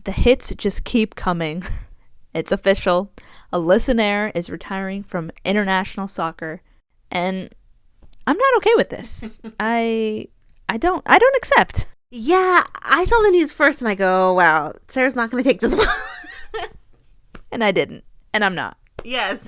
The hits just keep coming. It's official. Alyssa Naeher is retiring from international soccer, and I'm not okay with this. I don't accept. Yeah, I saw the news first and I go, oh, wow, Sarah's not going to take this one. And I didn't, and I'm not. Yes.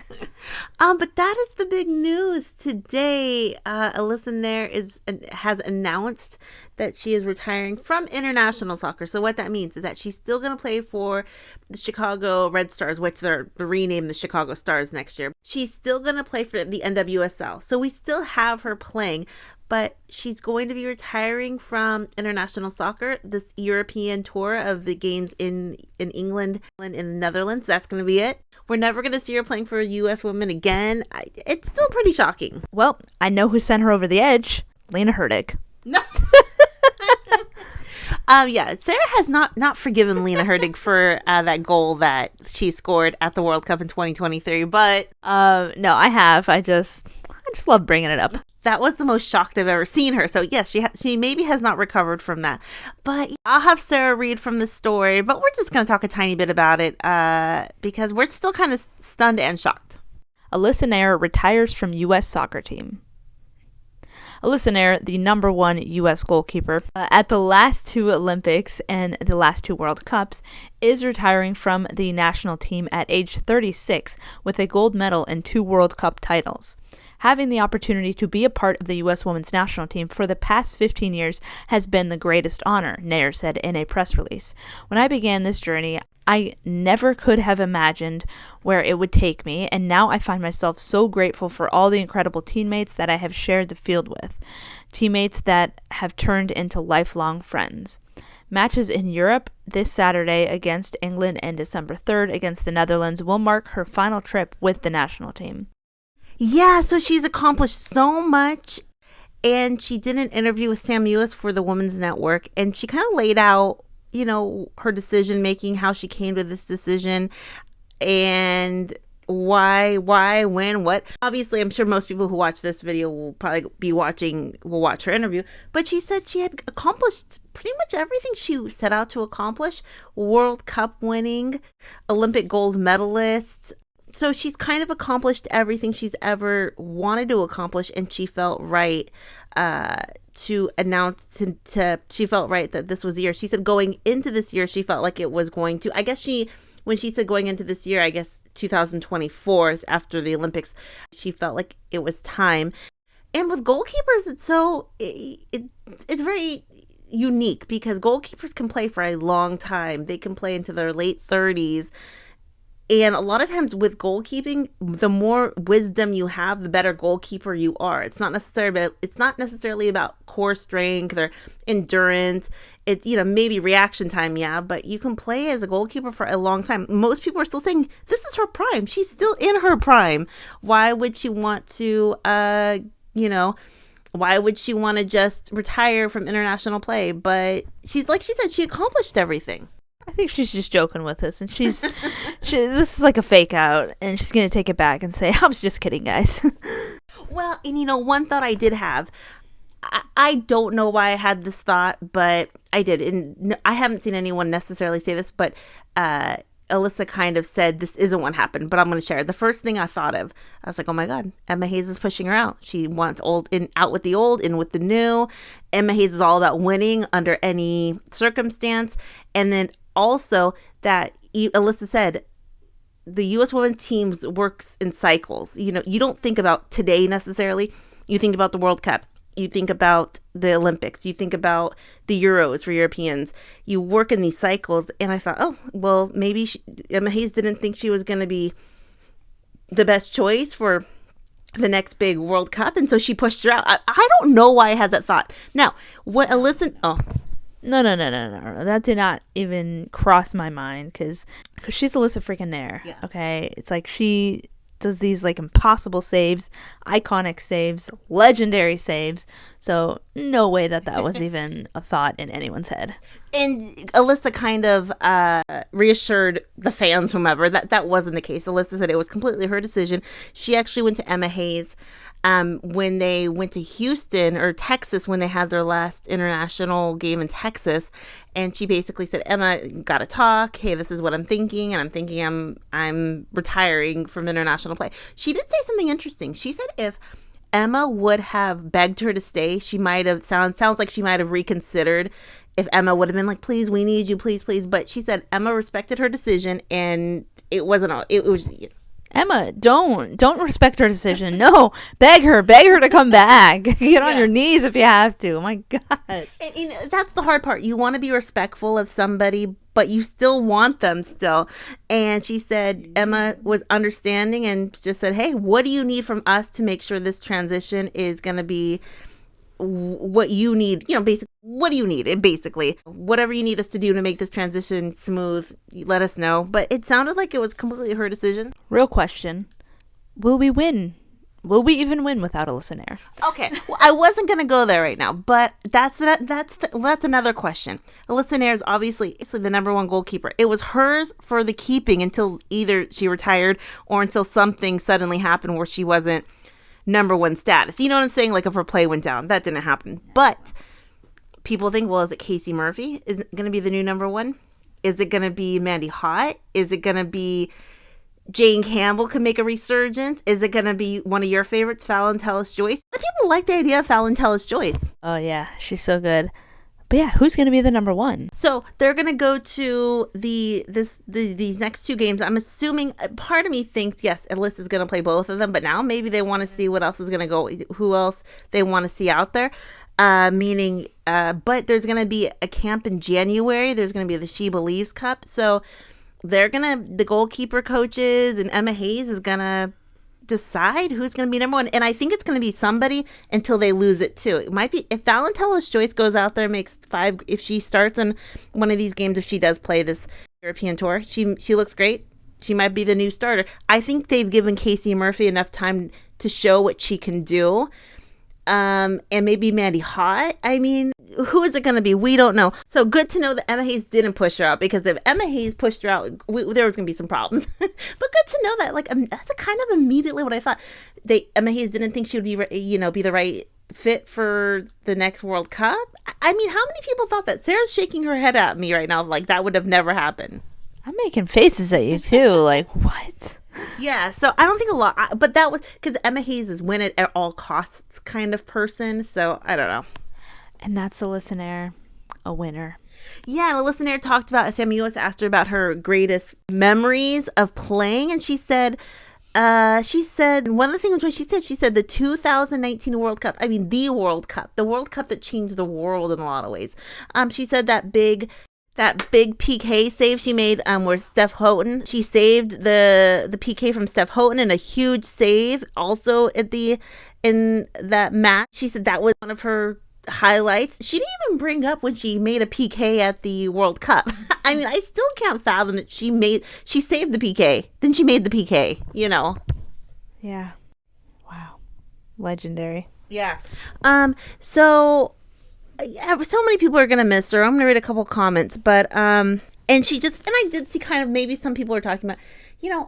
But that is the big news today. Alyssa Naeher has announced that she is retiring from international soccer. So what that means is that she's still going to play for the Chicago Red Stars, which they're renamed the Chicago Stars next year. She's still going to play for the NWSL. So we still have her playing, but she's going to be retiring from international soccer, this European tour of the games in England and in the Netherlands. That's going to be it. We're never going to see her playing for U.S. women again. It's still pretty shocking. Well, I know who sent her over the edge. Lina Hurtig. No. Yeah, Sarah has not forgiven Lina Hurtig for that goal that she scored at the World Cup in 2023, but no, I have. I just love bringing it up. That was the most shocked I've ever seen her. So yes, she maybe has not recovered from that. But I'll have Sarah read from the story, but we're just going to talk a tiny bit about it because we're still kind of stunned and shocked. Alyssa Naeher retires from U.S. soccer team. Alyssa Naeher, the number 1 U.S. goalkeeper at the last 2 Olympics and the last 2 World Cups, is retiring from the national team at age 36 with a gold medal and 2 World Cup titles. Having the opportunity to be a part of the U.S. women's national team for the past 15 years has been the greatest honor, Naeher said in a press release. When I began this journey, I never could have imagined where it would take me, and now I find myself so grateful for all the incredible teammates that I have shared the field with, teammates that have turned into lifelong friends. Matches in Europe this Saturday against England and December 3rd against the Netherlands will mark her final trip with the national team. Yeah, so she's accomplished so much, and she did an interview with Sam Mewis for the Women's Network, and she kind of laid out, her decision making, how she came to this decision, and why, when, what. Obviously, I'm sure most people who watch this video will watch her interview, but she said she had accomplished pretty much everything she set out to accomplish. World Cup winning, Olympic gold medalist. So she's kind of accomplished everything she's ever wanted to accomplish, and she felt right to announce she felt right that this was the year. She said going into this year, she felt like it was going to, when she said going into this year, 2024 after the Olympics, she felt like it was time. And with goalkeepers, it's very unique because goalkeepers can play for a long time. They can play into their late 30s. And a lot of times with goalkeeping, the more wisdom you have, the better goalkeeper you are. It's not necessarily about core strength or endurance. It's, maybe reaction time, yeah, but you can play as a goalkeeper for a long time. Most people are still saying, this is her prime. She's still in her prime. Why would she want to, why would she want to just retire from international play? But like she said, she accomplished everything. I think she's just joking with us, and this is like a fake out, and she's going to take it back and say, I was just kidding, guys. Well, and one thought I did have, I don't know why I had this thought, but I did. And I haven't seen anyone necessarily say this, but Alyssa kind of said this isn't what happened, but I'm going to share. The first thing I thought of, I was like, oh my God, Emma Hayes is pushing her out. She wants out with the old, in with the new. Emma Hayes is all about winning under any circumstance. And then also that Alyssa said, the U.S. women's teams works in cycles. You don't think about today necessarily. You think about the World Cup. You think about the Olympics. You think about the Euros for Europeans. You work in these cycles. And I thought, oh, well, maybe Emma Hayes didn't think she was going to be the best choice for the next big World Cup. And so she pushed her out. I don't know why I had that thought. Now, what Alyssa... Oh, No. That did not even cross my mind because she's Alyssa freaking Naeher. Yeah. Okay. It's like she does these like impossible saves, iconic saves, legendary saves. So no way that was even a thought in anyone's head. And Alyssa kind of reassured the fans, whomever, that wasn't the case. Alyssa said it was completely her decision. She actually went to Emma Hayes when they went to Houston or Texas when they had their last international game in Texas. And she basically said, Emma, gotta talk. Hey, this is what I'm thinking. And I'm thinking I'm retiring from international play. She did say something interesting. She said if Emma would have begged her to stay, she might have, sounds like she might have reconsidered. If Emma would have been like, please, we need you, please, please. But she said Emma respected her decision, and it wasn't, it was. Emma, don't respect her decision. No, beg her to come back. Get on your knees if you have to. Oh my gosh. And that's the hard part. You want to be respectful of somebody, but you still want them still. And she said Emma was understanding and just said, hey, what do you need from us to make sure this transition is going to be what you need, basically, what do you need? It basically, whatever you need us to do to make this transition smooth, let us know. But it sounded like it was completely her decision. Real question. Will we win? Will we even win without Alyssa Naeher? Okay, well, I wasn't going to go there right now, but that's another question. Alyssa Naeher is obviously the number one goalkeeper. It was hers for the keeping until either she retired or until something suddenly happened where she wasn't number one status. You know what I'm saying? Like if her play went down. That didn't happen. But people think, well, is it Casey Murphy? Is it going to be the new number one? Is it going to be Mandy Haught? Is it going to be Jane Campbell could make a resurgence? Is it going to be one of your favorites, Phallon Tullis-Joyce? People like the idea of Phallon Tullis-Joyce. Oh, yeah. She's so good. But yeah, who's going to be the number one? So they're going to go to these next two games. I'm assuming, part of me thinks, yes, Alyssa's going to play both of them. But now maybe they want to see what else is going to go, who else they want to see out there. But there's going to be a camp in January. There's going to be the She Believes Cup. So the goalkeeper coaches and Emma Hayes is going to decide who's going to be number one. And I think it's going to be somebody until they lose it too. It might be if Phallon Tullis-Joyce goes out there and makes 5, if she starts in one of these games, if she does play this European tour, she looks great. She might be the new starter. I think they've given Casey Murphy enough time to show what she can do. And maybe Mandy Haught. I mean, who is it going to be? We don't know. So good to know that Emma Hayes didn't push her out, because if Emma Hayes pushed her out, there was going to be some problems. But good to know that. Like, that's kind of immediately what I thought. Emma Hayes didn't think she would be the right fit for the next World Cup. I mean, how many people thought that? Sarah's shaking her head at me right now, like that would have never happened. I'm making faces at you too. Like, what? Yeah, so I don't think a lot, but that was because Emma Hayes is win it at all costs kind of person. So I don't know. And that's Alyssa Naeher, a winner. Yeah, and Alyssa Naeher talked about, Sam Mewis asked her about her greatest memories of playing, and she said one of the things when she said the 2019 World Cup, I mean the World Cup that changed the world in a lot of ways. She said that big PK save she made where Steph Houghton, she saved the PK from Steph Houghton, and a huge save also in that match. She said that was one of her highlights. She didn't even bring up when she made a PK at the World Cup. I mean, I still can't fathom that she saved the PK, then she made the PK, Yeah. Wow. Legendary. Yeah. So many people are gonna miss her. I'm gonna read a couple comments, but and I did see kind of maybe some people are talking about,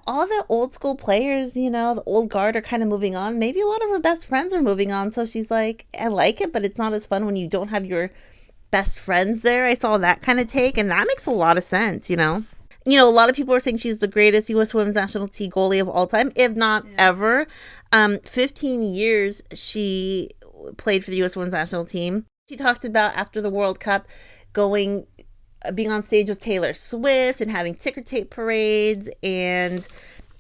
all the old school players, the old guard are kind of moving on. Maybe a lot of her best friends are moving on, so she's like, I like it, but it's not as fun when you don't have your best friends there. I saw that kind of take, and that makes a lot of sense. A lot of people are saying she's the greatest U.S. women's national team goalie of all time, if not ever. 15 years she played for the U.S. women's national team. She talked about after the World Cup being on stage with Taylor Swift and having ticker tape parades. And,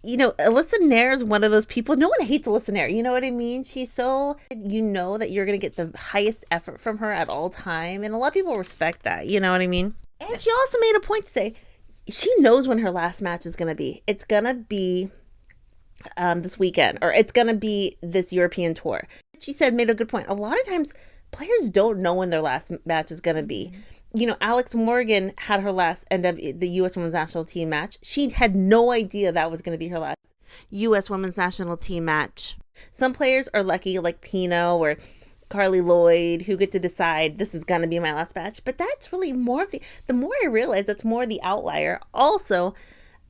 Alyssa Naeher is one of those people. No one hates Alyssa Naeher. You know what I mean? She's so, that you're going to get the highest effort from her at all time. And a lot of people respect that. You know what I mean? And she also made a point to say she knows when her last match is going to be. It's going to be this weekend, or it's going to be this European tour. She made a good point. A lot of times players don't know when their last match is going to be. Alex Morgan had her last the U.S. Women's National Team match. She had no idea that was going to be her last U.S. Women's National Team match. Some players are lucky, like Pino or Carly Lloyd, who get to decide this is going to be my last match. But that's really more of the more I realize that's more the outlier. Also,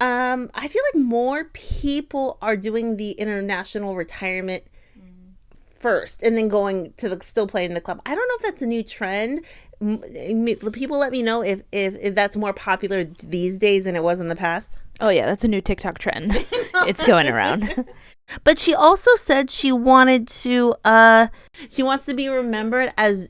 I feel like more people are doing the international retirement first and then going to still playing in the club. I don't know if that's a new trend. People let me know if that's more popular these days than it was in the past. Oh yeah, that's a new TikTok trend. It's going around. But she also said she wants to be remembered as,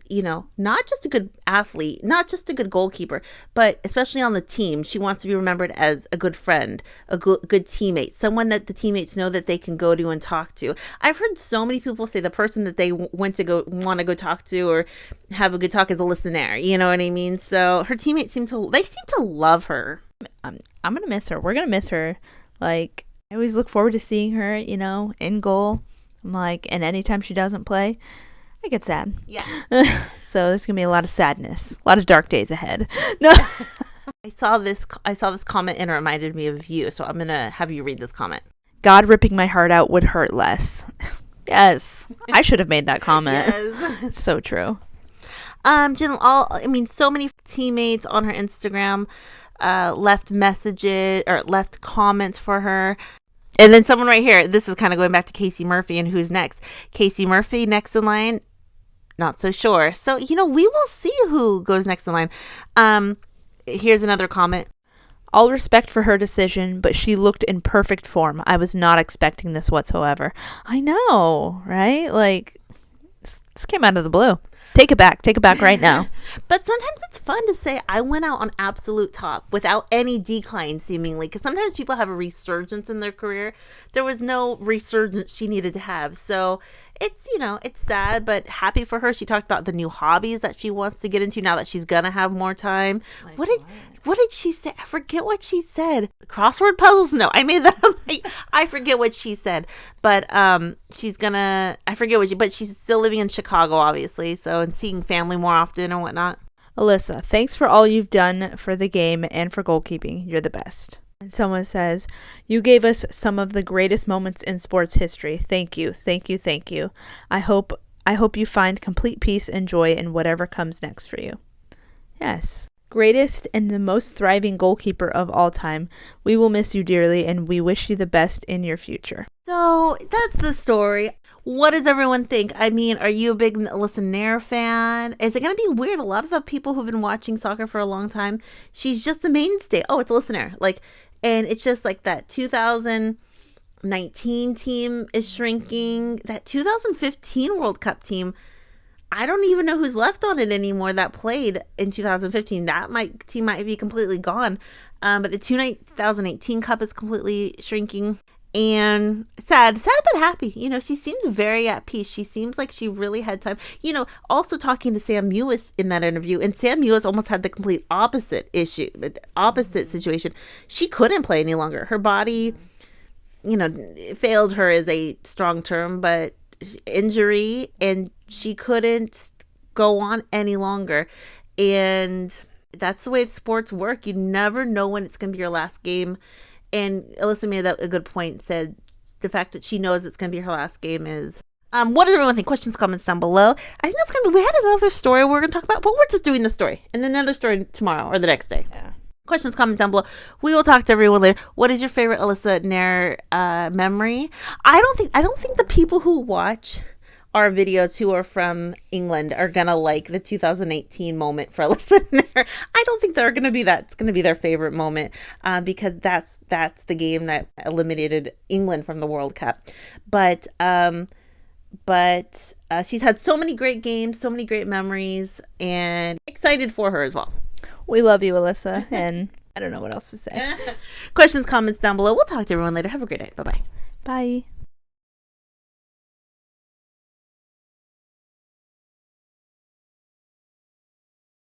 not just a good athlete, not just a good goalkeeper, but especially on the team. She wants to be remembered as a good friend, a good teammate, someone that the teammates know that they can go to and talk to. I've heard so many people say the person that they want to go talk to or have a good talk is Alyssa Naeher. You know what I mean? So her teammates seem to love her. I'm gonna miss her. We're gonna miss her. Like, I always look forward to seeing her, in goal. I'm like, and anytime she doesn't play, I get sad. Yeah. So there's gonna be a lot of sadness, a lot of dark days ahead. No. I saw this comment and it reminded me of you, so I'm gonna have you read this comment. God ripping my heart out would hurt less. Yes, I should have made that comment. Yes. It's so true. So many teammates on her Instagram left messages or left comments for her. And then someone right here, this is kind of going back to Casey Murphy and who's next. Casey Murphy next in line, not so sure. So, we will see who goes next in line. Here's another comment. All respect for her decision, but she looked in perfect form. I was not expecting this whatsoever. I know, right? Like, this came out of the blue. Take it back right now. But sometimes it's fun to say, I went out on absolute top without any decline, seemingly. Because sometimes people have a resurgence in their career. There was no resurgence she needed to have. So it's, it's sad, but happy for her. She talked about the new hobbies that she wants to get into now that she's going to have more time. What did she say? I forget what she said. Crossword puzzles? No, I made that up. I forget what she said. But but she's still living in Chicago, obviously. So, and seeing family more often and whatnot. Alyssa, thanks for all you've done for the game and for goalkeeping. You're the best. And someone says, you gave us some of the greatest moments in sports history. Thank you. Thank you. Thank you. I hope you find complete peace and joy in whatever comes next for you. Yes. Greatest and the most thriving goalkeeper of all time. We will miss you dearly and we wish you the best in your future. So that's the story. What does everyone think? I mean, are you a big Alyssa Naeher fan? Is it going to be weird? A lot of the people who've been watching soccer for a long time, she's just a mainstay. Oh, it's Alyssa Naeher. And it's just like that 2019 team is shrinking. That 2015 World Cup team, I don't even know who's left on it anymore that played in 2015. Team might be completely gone. But the 2018 Cup is completely shrinking. And sad but happy. She seems very at peace. She seems like she really had time. Also talking to Sam Mewis in that interview, and Sam Mewis almost had the complete opposite situation. She couldn't play any longer. Her body, failed her is a strong term, but injury, and she couldn't go on any longer. And that's the way sports work. You never know when it's going to be your last game. And Alyssa made a good point, said the fact that she knows it's going to be her last game is... what does everyone think? Questions, comments down below. I think that's going to be... We had another story we're going to talk about, but we're just doing the story. And another story tomorrow or the next day. Yeah. Questions, comments down below. We will talk to everyone later. What is your favorite Alyssa Naeher memory? I don't think the people who watch our videos who are from England are gonna like the 2018 moment for Alyssa Naeher. I don't think they're gonna be that. It's gonna be their favorite moment because that's the game that eliminated England from the World Cup. But she's had so many great games, so many great memories, and excited for her as well. We love you, Alyssa, and I don't know what else to say. Questions, comments down below. We'll talk to everyone later. Have a great night. Bye-bye. Bye.